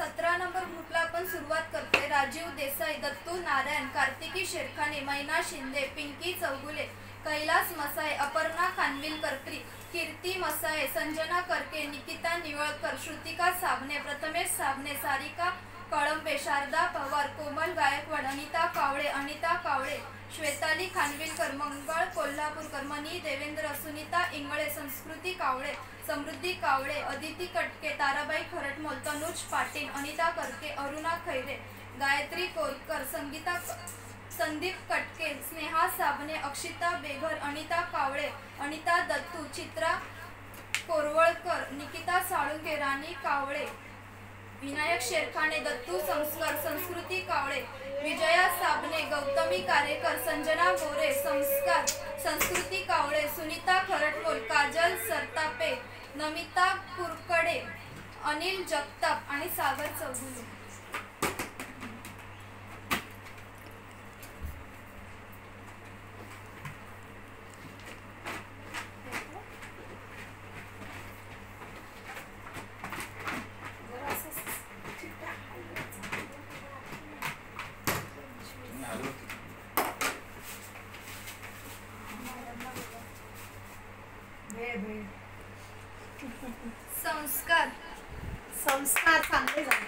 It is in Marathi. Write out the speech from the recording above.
17 नंबर ग्रुपला आपण सुरुवात करतोय। राजीव देसाई, दत्तू नारायण, कार्तिकी शेरखाने, मैना शिंदे, पिंकी चौगुले, कैलास मसाई, अपर्णा खानविलकर, कीर्ती मसाई, संजना करके, निकिता निवळकर, श्रुतिका साबणे, प्रथमेश साबणे, सारिका कळंबे, शारदा पवार, कोमल गायकवाड, अनिता कावळे, श्वेताली खानविलकर, मंगळ कोल्हापूरकर, मनी देवेंद्र, सुनीता इंगळे, संस्कृती कावळे, समृद्धी कावळे, अदिती कटके, ताराबाई खरटमोल, तनुज पाटील, अनिता करके, अरुणा खैरे, गायत्री कोरकर, संदीप कटके, स्नेहा साबणे, अक्षिता बेघर, अनिता कावळे, अनिता दत्तू, चित्रा कोरवळकर, निकिता साळुंके, राणी कावळे, विनायक शेरखाने, दत्तू संस्कार, संस्कृती कावळे, विजया साबणे, गौतमी कारेकर, संजना गोरे, संस्कार, संस्कृती कावळे, सुनीता खरटमोल, काजल सरतापे, नमिता कुरकडे, अनिल जगताप आणि सागर चौगुले। संस्कार संस्कार चांगले झाले।